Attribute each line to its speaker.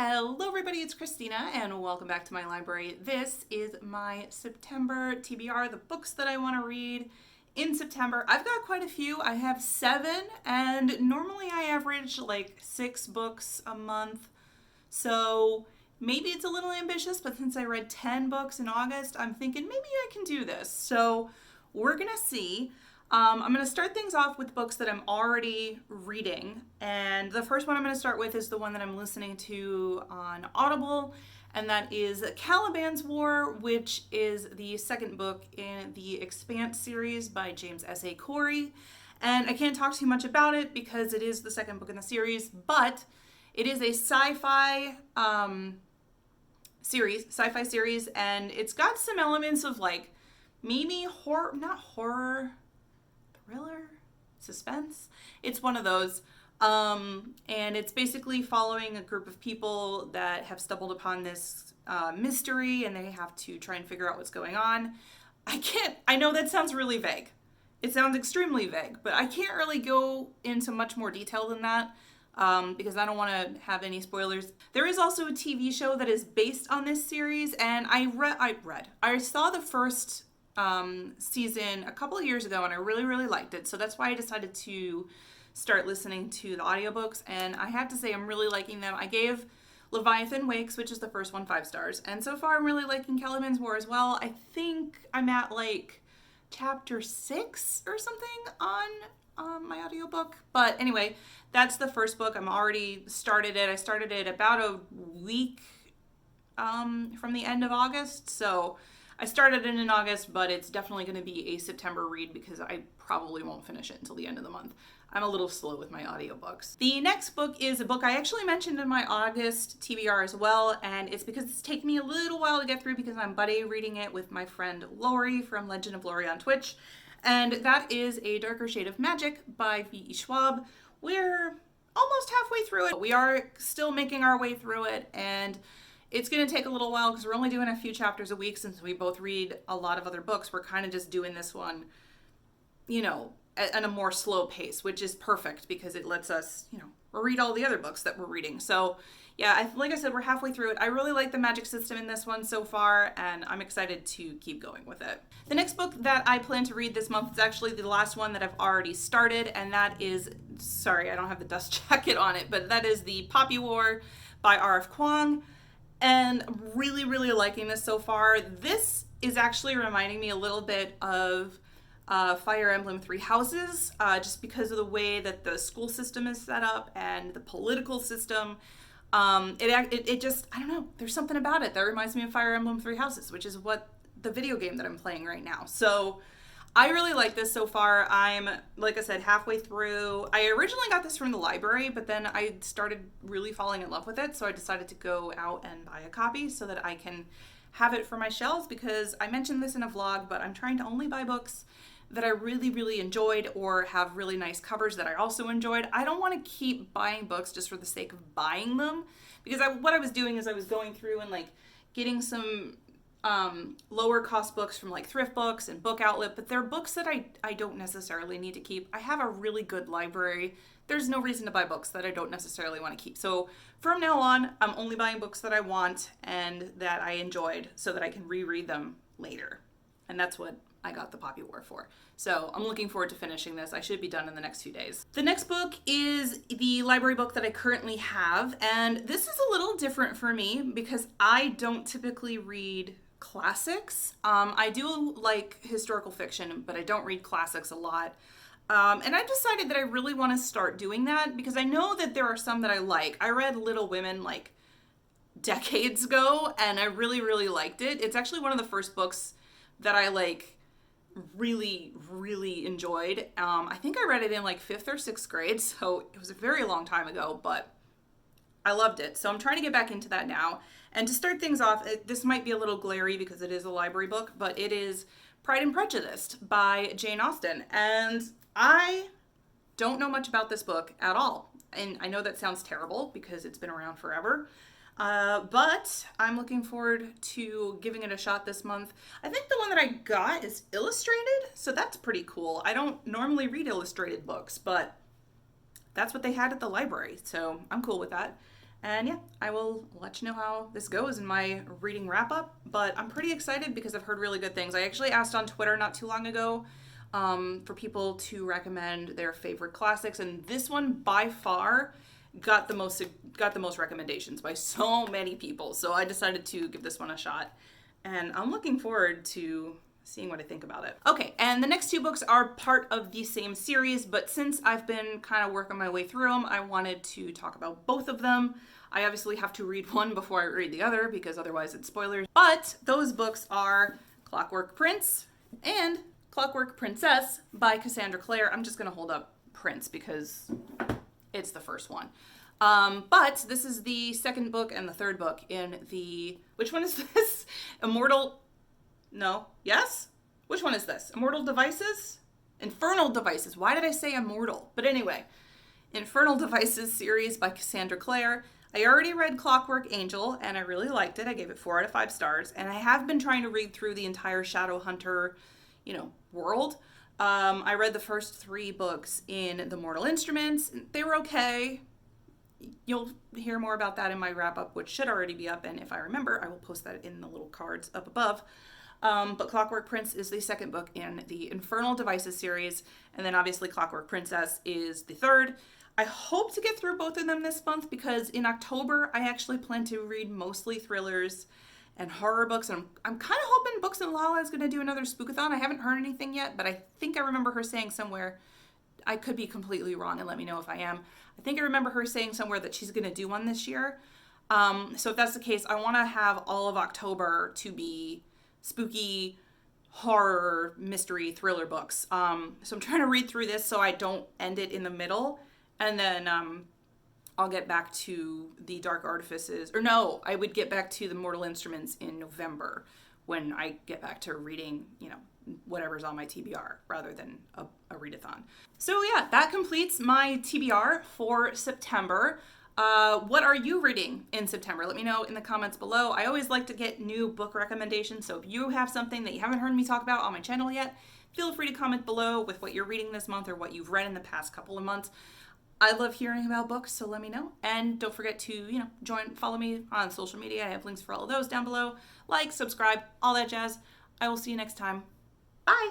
Speaker 1: Hello everybody, it's Christina and welcome back to my library. This is my September TBR, the books that I want to read in September. I've got quite a few. I have 7 and normally I average like 6 books a month. So maybe it's a little ambitious, but since I read 10 books in August, I'm thinking maybe I can do this. So we're going to see. I'm going to start things off with books that I'm already reading. And the first one I'm going to start with is the one that I'm listening to on Audible. And that is Calibans War, which is the second book in the Expanse series by James S.A. Corey. And I can't talk too much about it because it is the second book in the series, but it is a sci-fi series, and it's got some elements of like maybe horror, not horror, thriller, suspense. It's one of those. And it's basically following a group of people that have stumbled upon this mystery and they have to try and figure out what's going on. I know that sounds really vague. It sounds extremely vague, but I can't really go into much more detail than that because I don't want to have any spoilers. There is also a TV show that is based on this series, and I saw the first season a couple of years ago and I really liked it, so that's why I decided to start listening to the audiobooks, and I have to say I'm really liking them. I gave Leviathan Wakes, which is the first one, 5 stars, and so far I'm really liking Calibans War as well. I think I'm at like chapter 6 or something on my audiobook, but anyway, that's the first book. I'm already started it. I started it about a week from the end of August, so I started it in August, but it's definitely going to be a September read because I probably won't finish it until the end of the month. I'm a little slow with my audiobooks. The next book is a book I actually mentioned in my August TBR as well, and it's because it's taken me a little while to get through because I'm buddy reading it with my friend Lori from Legend of Lori on Twitch, and that is A Darker Shade of Magic by V.E. Schwab. We're almost halfway through it. We are still making our way through it, and it's going to take a little while because we're only doing a few chapters a week since we both read a lot of other books. We're kind of just doing this one, at a more slow pace, which is perfect because it lets us, read all the other books that we're reading. So yeah, like I said, we're halfway through it. I really like the magic system in this one so far, and I'm excited to keep going with it. The next book that I plan to read this month is actually the last one that I've already started, and that is, sorry, I don't have the dust jacket on it, but that is The Poppy War by R.F. Kuang. And I'm really liking this so far. This is actually reminding me a little bit of Fire Emblem Three Houses, just because of the way that the school system is set up and the political system. It just, I don't know, there's something about it that reminds me of Fire Emblem Three Houses, which is what the video game that I'm playing right now. So I really like this so far. I'm, like I said, halfway through. I originally got this from the library, but then I started really falling in love with it, so I decided to go out and buy a copy so that I can have it for my shelves, because I mentioned this in a vlog, but I'm trying to only buy books that I really enjoyed or have really nice covers that I also enjoyed. I don't want to keep buying books just for the sake of buying them, because what I was doing is I was going through and like getting some lower cost books from like thrift books and Book Outlet, but they're books that I don't necessarily need to keep. I have a really good library. There's no reason to buy books that I don't necessarily want to keep. So from now on, I'm only buying books that I want and that I enjoyed so that I can reread them later. And that's what I got The Poppy War for. So I'm looking forward to finishing this. I should be done in the next few days. The next book is the library book that I currently have, and this is a little different for me because I don't typically read classics. I do like historical fiction, but I don't read classics a lot. And I decided that I really want to start doing that because I know that there are some that I like. I read Little Women like decades ago, and I really liked it. It's actually one of the first books that I like really enjoyed. I think I read it in like 5th or 6th grade, so it was a very long time ago, but I loved it. So I'm trying to get back into that now. And to start things off, this might be a little glary because it is a library book, but it is Pride and Prejudice by Jane Austen. And I don't know much about this book at all. And I know that sounds terrible because it's been around forever. But I'm looking forward to giving it a shot this month. I think the one that I got is illustrated, so that's pretty cool. I don't normally read illustrated books, but that's what they had at the library, so I'm cool with that. And yeah, I will let you know how this goes in my reading wrap up. But I'm pretty excited because I've heard really good things. I actually asked on Twitter not too long ago for people to recommend their favorite classics, and this one by far got the most recommendations by so many people. So I decided to give this one a shot, and I'm looking forward to seeing what I think about it. Okay, and the next two books are part of the same series, but since I've been kind of working my way through them, I wanted to talk about both of them. I obviously have to read one before I read the other because otherwise it's spoilers. But those books are Clockwork Prince and Clockwork Princess by Cassandra Clare. I'm just going to hold up Prince because it's the first one. But this is the second book and the third book in the... Which one is this? Immortal... No. Yes? Which one is this? Immortal Devices? Infernal Devices. Why did I say immortal? But anyway, Infernal Devices series by Cassandra Clare. I already read Clockwork Angel, and I really liked it. I gave it 4 out of 5 stars. And I have been trying to read through the entire Shadowhunter, world. I read the first 3 books in The Mortal Instruments. They were okay. You'll hear more about that in my wrap-up, which should already be up. And if I remember, I will post that in the little cards up above. But Clockwork Prince is the second book in the Infernal Devices series. And then obviously Clockwork Princess is the third. I hope to get through both of them this month because in October, I actually plan to read mostly thrillers and horror books. And I'm kind of hoping Books and Lala is going to do another spookathon. I haven't heard anything yet, but I think I remember her saying somewhere, I could be completely wrong and let me know if I am. I think I remember her saying somewhere that she's going to do one this year. So if that's the case, I want to have all of October to be spooky, horror, mystery, thriller books. So I'm trying to read through this so I don't end it in the middle. And then I'll get back to the Dark Artifices. Or no, I would get back to the Mortal Instruments in November when I get back to reading, whatever's on my TBR rather than a readathon. So yeah, that completes my TBR for September. What are you reading in September? Let me know in the comments below. I always like to get new book recommendations, so if you have something that you haven't heard me talk about on my channel yet, feel free to comment below with what you're reading this month or what you've read in the past couple of months. I love hearing about books, so let me know. And don't forget to, follow me on social media. I have links for all of those down below. Like, subscribe, all that jazz. I will see you next time. Bye!